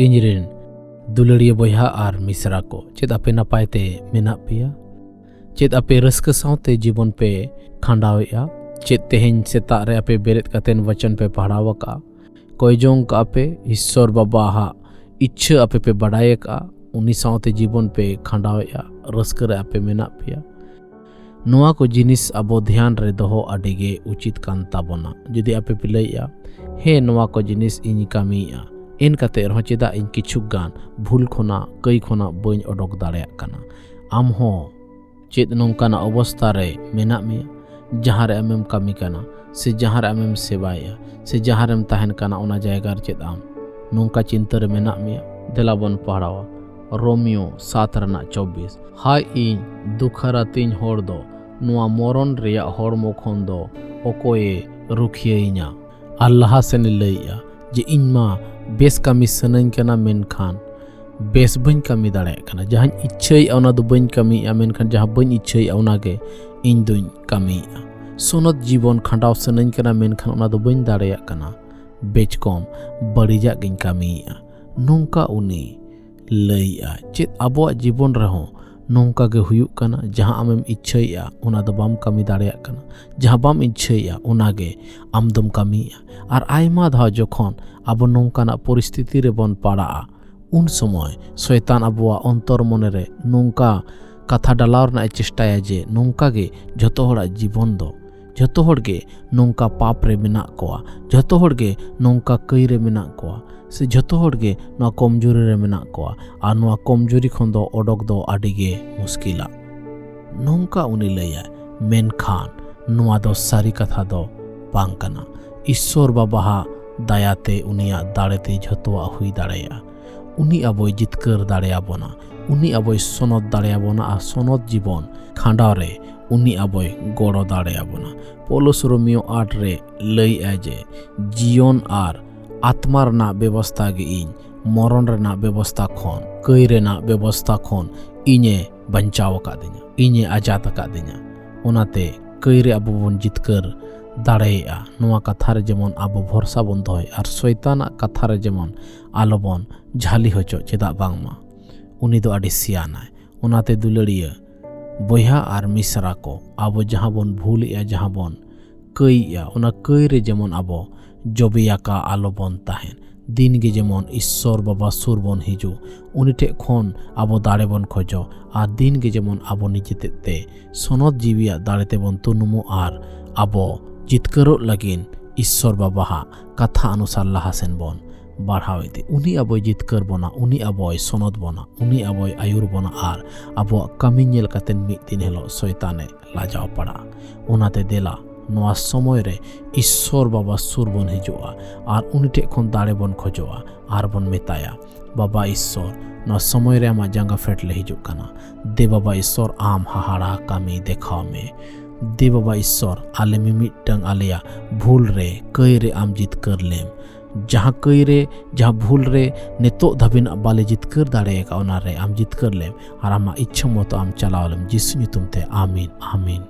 ᱤᱧᱨᱮᱱ ᱫᱩᱞᱟᱹᱲᱤᱭᱟᱹ ᱵᱚᱭᱦᱟ ᱟᱨ ᱢᱤᱥᱨᱟ ᱠᱚ, ᱪᱮᱫ ᱟᱯᱮ ᱱᱟᱯᱟᱭ ᱛᱮ ᱢᱮᱱᱟᱜ ᱯᱮᱭᱟ? ᱪᱮᱫ ᱟᱯᱮ ᱨᱟᱹᱥᱠᱟᱹ ᱥᱟᱶᱛᱮ ᱡᱤᱵᱚᱱ ᱯᱮ ᱠᱷᱟᱸᱰᱟᱣᱮᱜᱼᱟ? ᱪᱮᱫ ᱛᱮᱦᱮᱧ ᱥᱮᱛᱟᱜ ᱨᱮ ᱟᱯᱮ ᱵᱮᱨᱮᱫ ᱠᱟᱛᱮᱱ ᱵᱚᱪᱚᱱ ᱯᱮ ᱯᱟᱲᱦᱟᱣ ᱟᱠᱟᱜᱼᱟ? ᱠᱚᱭᱡᱚᱝ ᱠᱟᱜᱼᱟ ᱯᱮ ᱤᱥᱥᱚᱨ ᱵᱟᱵᱟᱣᱟᱜ ᱤᱪᱪᱷᱟᱹ ᱟᱯᱮ ᱯᱮ ᱵᱟᱰᱟᱭ ᱟᱠᱟᱜᱼᱟ? ᱩᱱᱤ ᱥᱟᱶᱛᱮ ᱡᱤᱵᱚᱱ ᱯᱮ ᱠᱷᱟᱸᱰᱟᱣᱮᱜᱼᱟ? ᱨᱟᱹᱥᱠᱟᱹ ᱨᱮ ᱟᱯᱮ ᱢᱮᱱᱟᱜ ᱯᱮᱭᱟ? ᱱᱚᱣᱟ ᱠᱚ ᱡᱤᱱᱤᱥ ᱟᱵᱚ ᱫᱷᱮᱭᱟᱱ ᱨᱮ ᱫᱚᱦᱚ ᱟᱹᱰᱤᱜᱮ ᱩᱪᱤᱛ ᱠᱟᱱ ᱛᱟᱵᱚᱱᱟ। ᱡᱩᱫᱤ ᱟᱯᱮ ᱯᱮ ᱞᱟᱹᱭᱮᱜᱼᱟ, ᱦᱮᱸ ᱱᱚᱣᱟ ᱠᱚ ᱡᱤᱱᱤᱥ ᱤᱧ ᱠᱟᱹᱢᱤᱭᱮᱜᱼᱟ, ᱮᱱ ᱠᱟᱛᱮ ᱨᱮᱦᱚᱸ ᱪᱮᱫᱟᱜ ᱤᱧ ᱠᱤᱪᱷᱩ ᱜᱟᱱ ᱵᱷᱩᱞ ᱠᱷᱚᱱᱟᱜ ᱠᱟᱹᱭ ᱠᱷᱚᱱᱟᱜ ᱵᱟᱹᱧ ᱚᱰᱚᱠ ᱫᱟᱲᱮᱭᱟᱜ ᱠᱟᱱᱟ? ᱟᱢ ᱦᱚᱸ ᱪᱮᱫ ᱱᱚᱝᱠᱟᱱᱟᱜ ᱚᱵᱚᱥᱛᱷᱟ ᱨᱮ ᱢᱮᱱᱟᱜ ᱢᱮᱭᱟ ᱡᱟᱦᱟᱸ ᱨᱮ ᱟᱢᱮᱢ ᱠᱟᱹᱢᱤ ᱠᱟᱱᱟ ᱥᱮ ᱡᱟᱦᱟᱸ ᱨᱮ ᱟᱢᱮᱢ ᱥᱮᱵᱟᱭᱮᱜᱼᱟ ᱥᱮ ᱡᱟᱦᱟᱸ ᱨᱮᱢ ᱛᱟᱦᱮᱱ ᱠᱟᱱᱟ ᱚᱱᱟ ᱡᱟᱭᱜᱟ ᱨᱮ ᱪᱮᱫ ᱟᱢ ᱱᱚᱝᱠᱟ ᱪᱤᱱᱛᱟᱹ ᱨᱮ ᱢᱮᱱᱟᱜ ᱢᱮᱭᱟ? ᱫᱮᱞᱟ ᱵᱚᱱ ᱯᱟᱲᱦᱟᱣᱟ ᱨᱳᱢᱤᱭᱳ 7:24। ᱦᱟᱭ ᱤᱧ ᱫᱩᱠᱷᱟᱨᱟᱛᱤᱧ ᱦᱚᱲ ᱫᱚ ᱱᱚᱣᱟ ᱢᱚᱨᱚᱱ ᱨᱮᱭᱟᱜ ᱦᱚᱲᱢᱚ ᱠᱷᱚᱱ ᱫᱚ ᱚᱠᱚᱭᱮ ᱨᱩᱠᱷᱤᱭᱟᱹᱧᱟ? ᱟᱨ ᱞᱟᱦᱟ ᱥᱮᱱᱮ ᱞᱟᱹᱭᱮᱜᱼᱟ ᱡᱮ ᱤᱧ ᱢᱟ ᱵᱮᱥ ᱠᱟᱹᱢᱤ ᱥᱟᱱᱟᱧ ᱠᱟᱱᱟ, ᱢᱮᱱᱠᱷᱟन ᱵᱮᱥ ᱵᱟᱹᱧ ᱠᱟᱹᱢᱤ ᱫᱟᱲᱮᱭᱟᱜ ᱠᱟᱱᱟ। ᱡᱟᱦᱟᱸᱧ ᱤᱪᱪᱷᱟᱹᱭᱮᱜᱼᱟ ᱚᱱᱟ ᱫᱚ ᱵᱟᱹᱧ ᱠᱟᱹᱢᱤᱭᱮᱜᱼᱟ, ᱢᱮᱱᱠᱷᱟन ᱡᱟᱦᱟᱸ ᱵᱟᱹᱧ ᱤᱪᱪᱷᱟᱹᱭᱮᱜᱼᱟ ᱚᱱᱟᱜᱮ ᱤᱧ ᱫᱩᱧ ᱠᱟᱹᱢᱤᱭᱮᱜᱼᱟ। ᱥᱚᱱᱚᱛ ᱡᱤᱵᱚᱱ ᱠᱷᱟᱸᱰᱟᱣ ᱥᱟᱱᱟᱧ ᱠᱟᱱᱟ, ᱢᱮᱱᱠᱷᱟन ᱚᱱᱟ ᱫᱚ ᱵᱟᱹᱧ ᱫᱟᱲᱮᱭᱟᱜ ᱠᱟᱱᱟ। ᱵᱮᱪ ᱠᱚᱢ ᱵᱟᱹᱲᱤᱡᱟᱜ ᱜᱤᱧ ᱠᱟᱹᱢᱤᱭᱮᱜᱼᱟ। ᱱᱚᱝᱠᱟ ᱩᱱᱤ ᱞᱟᱹᱭᱮᱜᱼᱟ। ᱪᱮᱫ ᱟᱵᱚᱣᱟᱜ ᱡᱤᱵᱚᱱ ᱨᱮᱦᱚᱸ ᱱᱚᱝᱠᱟ ᱜᱮ ᱦᱩᱭᱩᱜ ᱠᱟᱱᱟ? ᱡᱟᱦᱟᱸ ᱟᱢᱮᱢ ᱤᱪᱪᱷᱟᱹᱭᱮᱜᱼᱟ ᱚᱱᱟ ᱫᱚ ᱵᱟᱢ ᱠᱟᱹᱢᱤ ᱫᱟᱲᱮᱭᱟᱜ ᱠᱟᱱᱟ, ᱡᱟᱦᱟᱸ ᱵᱟᱢ ᱤᱪᱪᱷᱟᱹᱭᱮᱜᱼᱟ ᱚᱱᱟᱜᱮ ᱟᱢ ᱫᱚᱢ ᱠᱟᱹᱢᱤᱭᱮᱜᱼᱟ। ᱟᱨ ᱟᱭᱢᱟ ᱫᱷᱟᱣ ᱡᱚᱠᱷᱚᱱ ᱟᱵᱚ ᱱᱚᱝᱠᱟᱱᱟᱜ ᱯᱚᱨᱤᱥᱛᱷᱤᱛᱤ ᱨᱮᱵᱚᱱ ᱯᱟᱲᱟᱜᱼᱟ, ᱩᱱ সমᱚᱭ ᱥᱚᱭᱛᱟᱱ ᱟᱵᱚᱣᱟᱜ ᱚন্তর ᱢᱚᱱᱮᱨᱮ ᱱᱚᱝᱠᱟ ᱠᱟᱛᱷᱟ ᱰᱟᱞᱟᱣ ᱨᱮᱱᱟᱜ ᱮ ᱪᱮᱥᱴᱟᱭᱟ ᱡᱮ ᱱᱚᱝᱠᱟ ᱜᱮ ᱡᱷᱚᱛᱚ ᱦᱚᱲᱟᱜ ᱡᱤᱵᱚᱱ ᱫᱚ, ᱡᱷᱚᱛᱚ ᱦᱚᱲ ᱜᱮ ᱱᱚᱝᱠᱟ ᱯᱟᱯ ᱨᱮ ᱢᱮᱱᱟᱜ ᱠᱚᱣᱟ, ᱡᱷᱚᱛᱚ ᱦᱚᱲ ᱜᱮ ᱱᱚᱝᱠᱟ ᱠᱟᱹᱭ ᱨᱮ ᱢᱮᱱᱟᱜ ᱠᱚᱣᱟ, ᱥᱮ ᱡᱷᱚᱛᱚ ᱦᱚᱲ ᱜᱮ ᱱᱚᱣᱟ ᱠᱚᱢᱡᱩᱨᱤ ᱨᱮ ᱢᱮᱱᱟᱜ ᱠᱚᱣᱟ, ᱟᱨ ᱱᱚᱣᱟ ᱠᱚᱢᱡᱩᱨᱤ ᱠᱷᱚᱱ ᱫᱚ ᱚᱰᱚᱠ ᱫᱚ ᱟᱹᱰᱤᱜᱮ ᱢᱩᱥᱠᱤᱞᱟ। ᱱᱚᱝᱠᱟ ᱩᱱᱤ ᱞᱟᱹᱭᱟᱭ, ᱢᱮᱱᱠᱷᱟन ᱱᱚᱣᱟ ᱫᱚ ᱥᱟᱹᱨᱤ ᱠᱟᱛᱷᱟ ᱫᱚ ᱵᱟᱝ ᱠᱟᱱᱟ। ᱤᱥᱥᱚᱨ ᱵᱟᱵᱟᱣᱟᱜ ᱫᱟᱭᱟᱛᱮ ᱩᱱᱤᱭᱟᱜ ᱫᱟᱲᱮᱛᱮ ᱡᱷᱚᱛᱚᱣᱟᱜ হুই দাঁড়ায়া। উনি আবই জিতকার দাঁড়ায়াবনা, উনি আবই সনদ দাঁড়ায়াবনা, আর সনদ জীবন খাঁডাওরে উনি আবই গড় দাঁড়ায়াবনা। পৌলুস রোমিও 8 রে লই যে জীবন আর আত্মা ᱨᱮᱱᱟᱜ ᱵᱮᱵᱚᱥᱛᱷᱟ ᱜᱮ ᱤᱧ ᱢᱚᱨᱚᱱ ᱨᱮᱱᱟᱜ ᱵᱮᱵᱚᱥᱛᱷᱟ ᱠᱷᱚᱱ, ᱠᱟᱹᱭ ᱨᱮᱱᱟᱜ ᱵᱮᱵᱚᱥᱛᱷᱟ ᱠᱷᱚᱱ ᱤᱧᱮ ᱵᱟᱧᱪᱟᱣ ᱟᱠᱟᱫᱤᱧᱟ, ᱤᱧᱮ ᱟᱡᱟᱫ ᱟᱠᱟᱫᱤᱧᱟ। ᱚᱱᱟᱛᱮ ᱠᱟᱹᱭ ᱨᱮ ᱟᱵᱚ ᱵᱚᱱ ᱡᱤᱛᱠᱟᱹᱨ দাঁড়াইয়া ᱱᱚᱣᱟ ᱠᱟᱛᱷᱟ ᱨᱮ ᱡᱮᱢᱚᱱ ᱟᱵᱚ ᱵᱷᱚᱨᱥᱟ ᱵᱚᱱ ᱫᱚᱦᱚᱭ, ᱟᱨ ᱥᱚᱭᱛᱟᱱᱟᱜ ᱠᱟᱛᱷᱟ ᱨᱮ ᱡᱮᱢᱚᱱ ᱟᱞᱚᱵᱚᱱ ᱡᱷᱟᱹᱞᱤ ᱦᱚᱪᱚ। ᱪᱮᱫᱟᱜ ᱵᱟᱝᱢᱟ উনি ᱫᱚ ᱟᱹᱰᱤ ᱥᱤᱭᱟᱱᱟᱭ। ᱚᱱᱟᱛᱮ ᱫᱩᱞᱟᱹᱲᱤᱭᱟᱹ ᱵᱚᱭᱦᱟ ᱟᱨ ᱢᱤᱥᱨᱟ ᱠᱚ, ᱟᱵᱚ ᱡᱟᱦᱟᱸ ᱵᱚᱱ ᱵᱷᱩᱞᱮᱜᱼᱟ, ᱡᱟᱦᱟᱸ ᱵᱚন ᱠᱟᱹᱭᱮᱜᱼᱟ, ᱚᱱᱟ ᱠᱟᱹᱭ ᱨᱮ ᱡᱮᱢᱚᱱ ᱟᱵᱚ ᱡᱚᱵᱮᱭᱟᱠᱟ ᱟᱞᱚᱵᱚᱱ ᱛᱟᱦᱮᱱ। দিন গে যেমন ঈশ্বর বাবা সুর বন হিজু উনি ঠেক খন আবো দাড়ে বন খোঁজ, আর দিন গে যেমন আবো নিজেতে সনদ জীবিয়া দাড়েতে বন তুনুমু, আর আবো জিতকারো লাগিন ঈশ্বর বাবাহা কাথা অনুসার লাহাসেন বন বাড়াওয়েতে। উনি আবই জিতকার বনা, উনি আবই সনদ বনা, উনি আবই আয়ুর বনা, আর আবো কামি ñেল কাতেন মিদ দিন হেলো শয়তানে লাজাও পাড়া। ওনাতে দেলা ᱱᱚᱣᱟ ᱥᱚᱢᱚᱭ ᱨᱮ ᱤᱥᱥᱚᱨ ᱵᱟᱵᱟ ᱥᱩᱨ ᱵᱚᱱ ᱦᱤᱡᱩᱜᱼᱟ, ᱟᱨ ᱩᱱᱤ ᱴᱷᱮᱡ ᱠᱷᱚᱱ ᱫᱟᱲᱮ ᱵᱚᱱ ᱠᱷᱚᱡᱚᱜᱼᱟ, ᱟᱨ ᱵᱚᱱ ᱢᱮᱛᱟᱭᱟ, ᱵᱟᱵᱟ ᱤᱥᱥᱚᱨ ᱱᱚᱣᱟ ᱥᱚᱢᱚᱭ ᱨᱮ ᱟᱢᱟᱜ ᱡᱟᱸᱜᱟ ᱯᱷᱮᱰ ᱞᱮ ᱦᱤᱡᱩᱜ ᱠᱟᱱᱟ। ᱫᱮ ᱵᱟᱵᱟ ᱤᱥᱥᱚᱨ ᱟᱢ ᱦᱟᱦᱟᱲᱟ ᱠᱟᱹᱢᱤ ᱫᱮᱠᱷᱟᱣ ᱢᱮ। ᱫᱮ ᱵᱟᱵᱟ ᱤᱥᱥᱚᱨ ᱟᱞᱮ ᱢᱤᱢᱤᱫᱴᱟᱝ ᱟᱞᱮᱭᱟᱜ ᱵᱷᱩᱞ ᱨᱮ ᱠᱟᱹᱭ ᱨᱮ ᱟᱢ ᱡᱤᱛᱠᱟᱹᱨ ᱞᱮᱢ। ᱡᱟᱦᱟᱸ ᱠᱟᱹᱭ ᱨᱮ, ᱡᱟᱦᱟᱸ ᱵᱷᱩᱞ ᱨᱮ ᱱᱤᱛᱚᱜ ᱫᱷᱟᱹᱵᱤᱡ ᱵᱟᱞᱮ ᱡᱤᱛᱠᱟᱹᱨ ᱫᱟᱲᱮᱭᱟᱠᱟᱫ, ᱚᱱᱟᱨᱮ ᱟᱢ ᱡᱤᱛᱠᱟᱹᱨ ᱞᱮᱢ, ᱟᱨ ᱟᱢᱟᱜ ᱤᱪᱪᱷᱟᱹ ᱢᱚᱛᱚ ᱟᱢ ᱪᱟᱞᱟᱣ ᱞᱮᱢ। ᱡᱤᱥᱩ ᱧᱩᱛᱩᱢ তে আমিন আমিন।